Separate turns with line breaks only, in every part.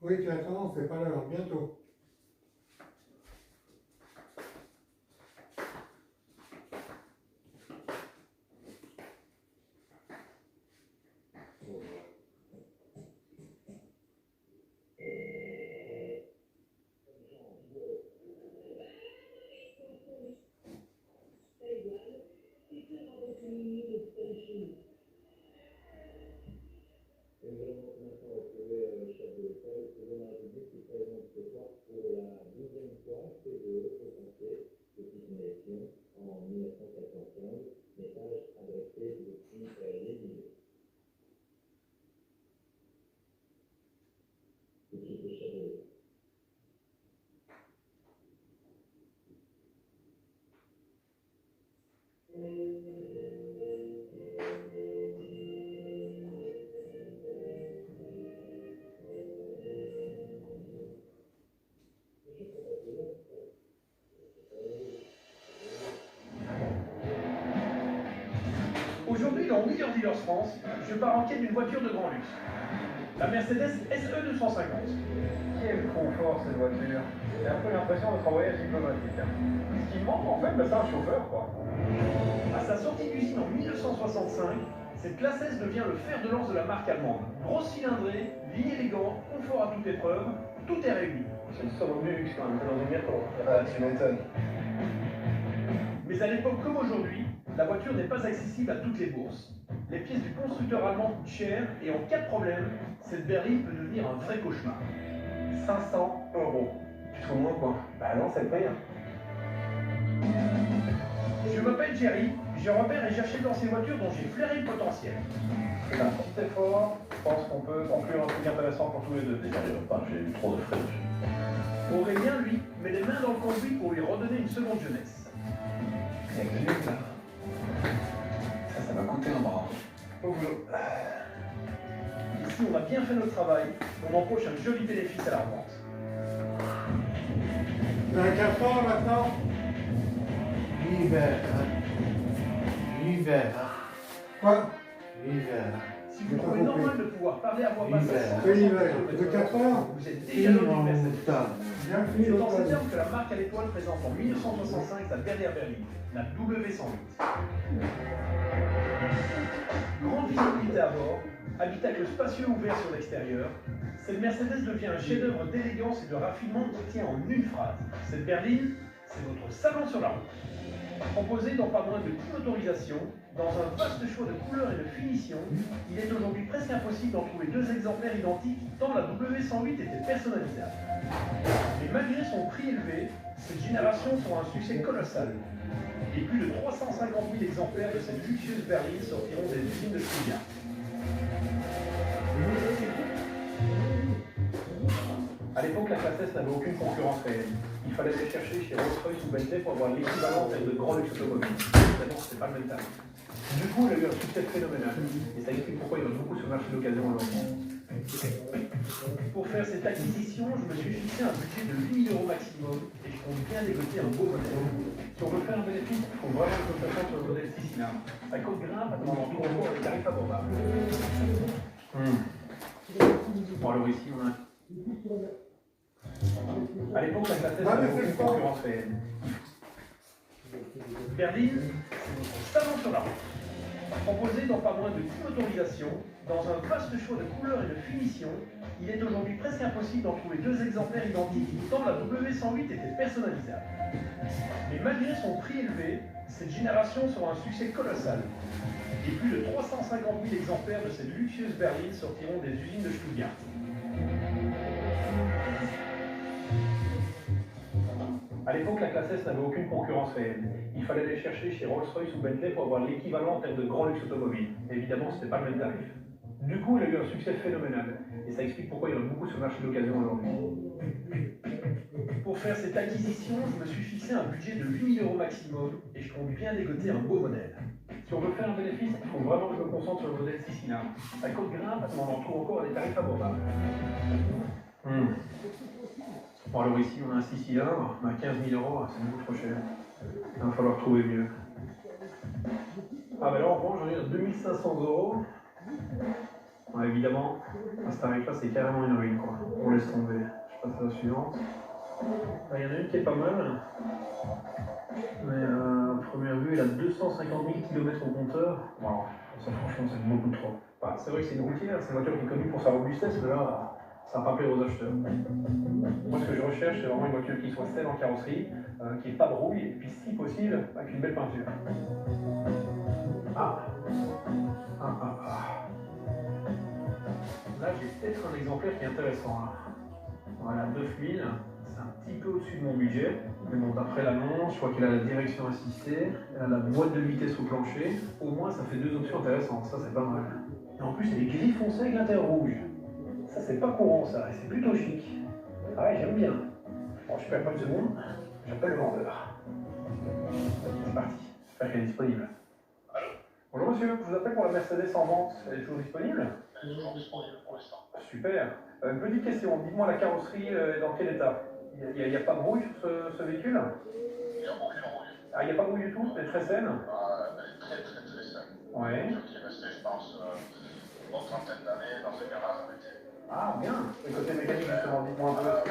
Oui, tu as tendance, c'est pas l'heure, bientôt.
Aujourd'hui, dans Wheeler Dealers France, je pars en quête d'une voiture de grand luxe. La Mercedes SE 250.
Quel confort cette voiture. J'ai un peu l'impression d'être en voyage diplomatique. Ce qui me manque en fait, c'est un chauffeur quoi.
À sa sortie d'usine en 1965, cette classe S devient le fer de lance de la marque allemande. Grosse cylindrée, ligne élégante, confort à toute épreuve, tout est réuni.
C'est une somme de luxe quand même, c'est dans une métro.
Ah, tu m'étonnes.
Mais à l'époque comme aujourd'hui, la voiture n'est pas accessible à toutes les bourses. Les pièces du constructeur allemand coûtent cher et en cas de problème, cette berline peut devenir un vrai cauchemar.
500 €. Tu te fous de moi quoi? Bah non, c'est le prix.
Je m'appelle Jerry, je repère et j'achète dans ces voitures dont j'ai flairé le potentiel.
C'est un petit effort, je pense qu'on peut conclure un truc intéressant pour tous les deux.
Déjà, j'ai eu trop de frais.
Aurélien, lui, met les mains dans le conduit pour lui redonner une seconde jeunesse.
Il y a que lui, là. Ça va coûter un bras.
Au boulot. Ici, on a bien fait notre travail, on empoche un joli bénéfice à la revente.
Tu as un 4 ans maintenant? L'hiver, hein. L'hiver. Quoi? L'hiver.
Si vous trouvez normal de pouvoir parler à voix basse,
C'est l'hiver. De 4 heures?
vous êtes déjà dans
en
l'université.
moutarde. Bien fini
C'est
le
dans ces
problème.
termes que la marque à l'étoile présente en 1965 sa dernière berline, la W108. Grande visibilité à bord, habitacle spacieux ouvert sur l'extérieur, cette Mercedes devient un chef-d'œuvre d'élégance et de raffinement qui tient en une phrase. Cette berline, c'est votre salon sur la route. Composé dans pas moins de 10 motorisations, dans un vaste choix de couleurs et de finitions, il est aujourd'hui presque impossible d'en trouver deux exemplaires identiques tant la W108 était personnalisable. Mais malgré son prix élevé, cette génération sera un succès colossal. Et plus de 350 000 exemplaires de cette luxueuse berline sortiront des usines de Stuttgart.
À l'époque, la classe S n'avait aucune concurrence réelle. Il fallait aller chercher chez Rolls-Royce ou Bentley pour avoir l'équivalent en termes de grand luxe automobile. Évidemment, c'était pas le même tarif. Du coup, il a eu un succès phénoménal. Et ça explique pourquoi il y en a beaucoup sur le marché d'occasion aujourd'hui.
Pour faire cette acquisition, je me suis fixé un budget de 8 000 € maximum et je compte bien négocier un beau modèle.
Si on veut faire un bénéfice, il faut vraiment que je fasse sur le modèle 6 cylindres. Ça coûte grimpe, on en trouve encore des tarifs abordables. Bon, alors ici, on a à l'époque, la classe S n'avait aucune concurrence réelle.
Berline, c'est notre salon sur la route. Composé dans pas moins de 10 motorisations, dans un vaste choix de couleurs et de finitions, il est aujourd'hui presque impossible d'en trouver deux exemplaires identiques tant la W108 était personnalisable. Mais malgré son prix élevé, cette génération sera un succès colossal. Et plus de 350 000 exemplaires de cette luxueuse berline sortiront des usines de Stuttgart.
À l'époque, la classe S n'avait aucune concurrence réelle. Il fallait aller chercher chez Rolls-Royce ou Bentley pour avoir l'équivalent en termes de grand luxe automobile. Évidemment, c'était pas le même tarif. Du coup, il a eu un succès phénoménal. Et ça explique pourquoi il y en a beaucoup sur le marché d'occasion aujourd'hui.
Pour faire cette acquisition, je me suis fixé un budget de 8 000 € maximum et je compte bien négocier un beau modèle.
Si on veut faire un bénéfice, il faut vraiment que je me concentre sur le modèle 6 cylindres. Ça coûte grimpe, on en trouve encore à des tarifs abordables. Bon, alors ici, on a un 6 cylindres, on a 15 000 €, c'est beaucoup trop cher. Il va falloir trouver mieux. Ah, ben là, en revanche, j'en ai à 2 500 €. Ouais, évidemment, à ce tarif-là, c'est carrément une ruine, quoi. On laisse tomber. Je passe à la suivante. Il y en a une qui est pas mal. Mais à première vue, elle a 250 000 km au compteur. Wow, ça franchement, c'est beaucoup trop. Enfin, c'est vrai que c'est une routière, c'est une voiture qui est connue pour sa robustesse, mais là, ça va pas plaire aux acheteurs. Moi, ce que je recherche, c'est vraiment une voiture qui soit saine en carrosserie, qui n'ait pas de rouille, et puis si possible, avec une belle peinture. Ah. Là, j'ai peut-être un exemplaire qui est intéressant. Là. Voilà, 9000, c'est un petit peu au-dessus de mon budget. Mais bon, d'après l'annonce, je crois qu'elle a la direction assistée, elle a la boîte de vitesse au plancher. Au moins, ça fait deux options intéressantes, ça c'est pas mal. Et en plus, elle est gris foncé avec l'intérieur rouge. Ça, c'est pas courant, ça, et c'est plutôt chic. Ah ouais, j'aime bien. Bon, je perds pas une seconde, j'appelle le vendeur. C'est parti, j'espère qu'elle est disponible. Allô? Bonjour monsieur, je vous appelle pour la Mercedes en vente. Elle est toujours disponible?
Elle est toujours disponible pour l'instant.
Super. Une petite question, dites-moi la carrosserie est dans quel état? Il n'y a pas de rouille sur ce véhicule?
Il n'y a aucune rouille.
Ah, il n'y a pas de rouille du tout? Elle est très saine?
Elle est très saine.
Ouais.
Qui est restée, je pense, une bonne trentaine d'années dans ce garage avec elle.
Ah, bien. Le côté mécanique, justement, dites-moi un peu.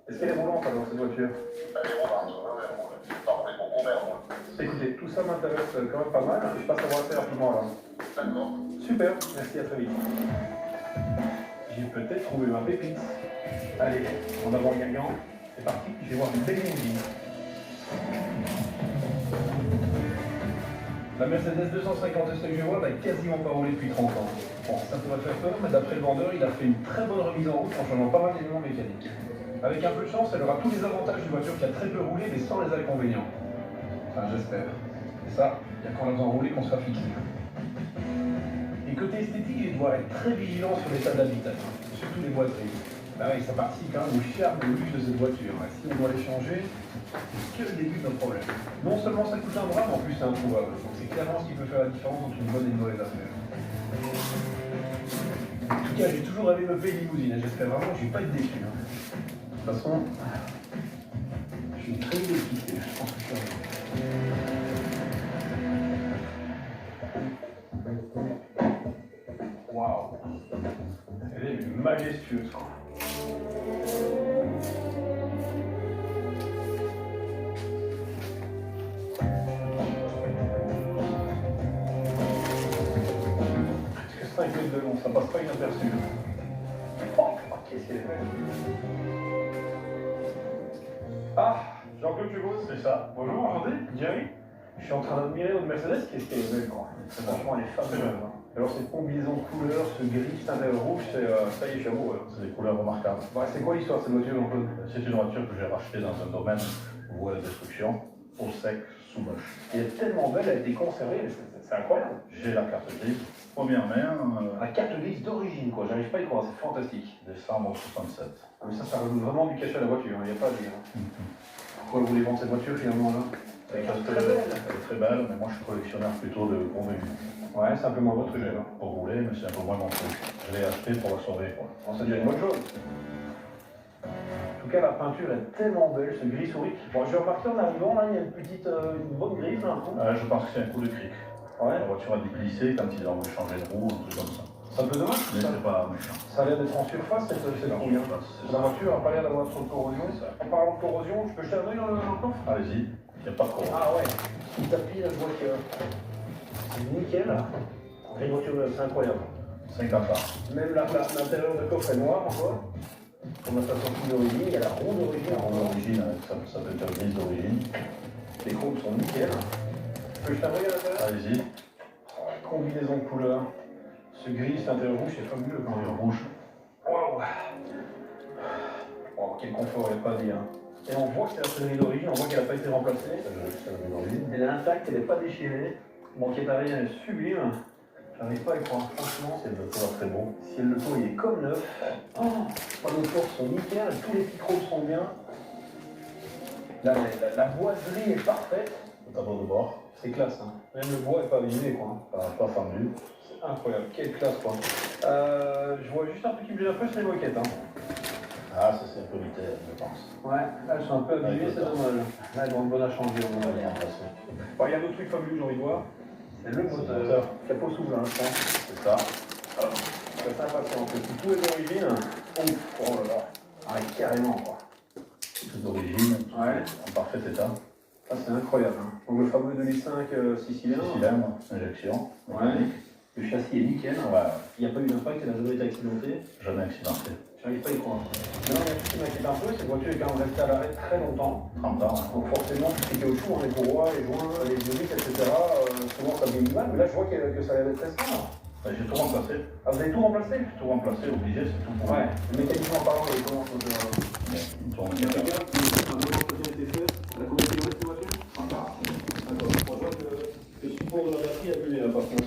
Est-ce qu'elle est roulante alors, cette voiture?
Elle est roulante, elle roule. Pas rouler beaucoup, mais elle roule.
Écoutez, tout ça m'intéresse quand même pas mal. Je passe à voir assez rapidement alors.
D'accord.
Super, merci, à très vite. J'ai peut-être trouvé ma pépite. Allez, en avant le gagnant. C'est parti, je vais voir une belle limousine. La Mercedes 250 S que je vois, elle n'a quasiment pas roulé depuis 30 ans. Bon, ça pourrait faire peur, mais d'après le vendeur, il a fait une très bonne remise en route en changeant pas mal d'éléments mécaniques. Avec un peu de chance, elle aura tous les avantages d'une voiture qui a très peu roulé, mais sans les inconvénients. Enfin, j'espère. Et ça, il y a quand on a besoin de rouler qu'on sera fixé. Et côté esthétique, je vais devoir être très vigilant sur l'état de l'habitat, surtout les boîteries. Bah oui, ça participe quand même au charme et au luxe de cette voiture. Si on doit les changer, c'est que le début de notre problème. Non seulement ça coûte un bras, mais en plus c'est introuvable. Donc c'est clairement ce qui peut faire la différence entre une bonne et une mauvaise affaire. En tout cas, j'ai toujours rêvé de me payer une limousine. Et j'espère vraiment que je ne vais pas être déçu. De toute façon, je suis très excité. Je pense que je suis arrivé. Waouh! Elle est majestueuse, quoi. Presque 5 mètres de long, ça passe pas inaperçu. Oh, qu'est-ce qu'elle est belle! Ah, Jean-Claude Hugo, c'est ça. Bonjour, enchanté, Jerry. Je suis en train d'admirer votre Mercedes, qu'est-ce qu'elle est belle, quoi. Franchement, elle est fabuleuse. Hein. Alors, cette combinaison de couleurs, ce gris, ce teint rouge, ça y est, je suis amoureux.
C'est des couleurs remarquables.
Bah, c'est quoi l'histoire de cette voiture, Jean-Claude?
C'est une voiture que j'ai rachetée dans un domaine où voit la destruction, au sec, sous moche.
Elle est tellement belle, elle a été conservée, c'est incroyable.
J'ai la carte grise, première main,
La carte grise d'origine, quoi, j'arrive pas à y croire, c'est fantastique.
décembre 67.
Ah, mais ça rajoute vraiment du cachet à la voiture, il n'y a pas à dire. Pourquoi vous voulez vendre cette voiture finalement là?
Elle est
très belle.
très belle, mais moi je suis collectionneur plutôt de gros véhicules.
Ouais, c'est un peu moins votre truc là.
Pour rouler, mais c'est un peu moins mon truc. Je l'ai acheté pour la sauver, quoi.
Bon, c'est déjà une bonne chose. En tout cas, la peinture est tellement belle, ce gris souris. Bon, j'ai remarqué en arrivant, là, il y a une bonne griffe là.
Je pense que c'est un coup de cric.
Ouais.
La voiture a déglissé quand ils ont voulu changer de roue, un truc comme ça.
C'est un peu dommage.
Mais c'est pas méchant.
Ça a l'air d'être en surface cette rouille. Hein.
C'est
La
ça.
voiture n'a pas l'air d'avoir trop de corrosion. En parlant de corrosion, je peux jeter un œil dans le coffre?
Allez-y, il n'y a pas de courant.
Ah ouais, petit tapis, là, je vois que c'est nickel. C'est une voiture, c'est incroyable.
50 ans.
Même l'intérieur de coffre est noir encore. Comme la sortie d'origine, il y a la roue d'origine.
L'origine, ça peut être grise d'origine.
Les chromes sont nickel. Je peux jeter un œil à l'intérieur?
Allez-y,
Combinaison de couleurs. Ce gris, cet intérieur rouge, c'est fabuleux.
couleur rouge.
Waouh! Oh, quel confort, il n'y a pas à dire. Et on voit que c'est la sellerie d'origine, on voit qu'elle n'a pas été remplacée. Elle est intacte, elle n'est pas déchirée. Bon, qui est pareil, elle est sublime. J'arrive pas à y croire, franchement.
C'est le tour très beau.
Si le tour il est comme neuf. Oh, les panneaux de porte sont nickel, tous les petits chromes sont bien. Là, la boiserie est parfaite.
Le tableau de bord,
C'est classe, hein. Même le bois est pas abîmé, quoi.
pas fendu.
C'est incroyable, quelle classe, quoi. Je vois juste un truc qui me gêne un peu, c'est les moquettes, hein.
Ah, ça c'est un peu militaire, je pense.
Ouais, là, elles sont un peu abîmées, c'est dommage. Là, elles ont une bonne à changer, on va dire. Bon, il y a d'autres trucs fabuleux que j'ai envie de voir. C'est le moteur. Capot s'ouvre, hein, je pense.
C'est ça. Alors,
serait sympa si on fait tous les origines. Ouf, oh là là. Ah, carrément, quoi.
Toutes d'origine,
Ouais.
en parfait état.
Ça, c'est incroyable. Hein. Donc, le fameux 2005 6 cylindres.
Cylindre, injection.
Ouais. Le châssis est nickel.
Ouais,
Il n'y a pas eu d'impact, elle n'a jamais été accidentée.
jamais accidenté.
J'arrive pas à y croire. Non, il y a un truc qui m'inquiète un peu, cette voiture est quand même restée à l'arrêt très longtemps.
30 ans.
Donc forcément, tout ce qui était au chou, les courroies, les joints, les diodes, etc. Souvent ça vieillit mal, mais là je vois que ça allait être récent.
J'ai tout remplacé.
Ah, vous avez tout remplacé?
Tout remplacé, obligé, c'est tout pour
Ouais. Mécaniquement parlant, il commence à
Une tourne
Il y a un gars qui un bon entretien a été fait. Elle a combien de kilomètres cette voiture? D'accord. On voit que le support de la batterie a bué là par contre.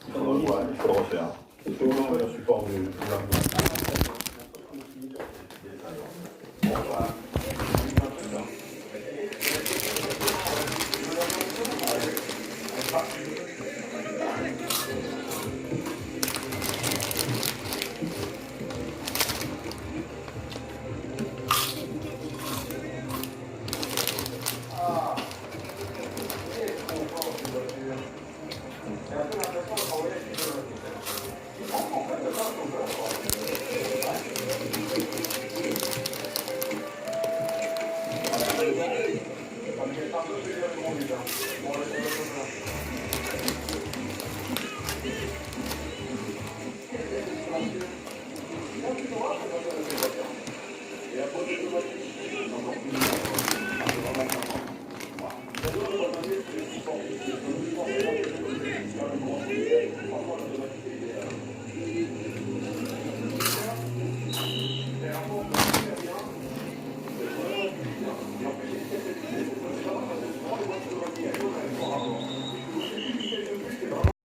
il faut le refaire.
Il faut
Le support du
Ça me fait un peu plaisir de conduire.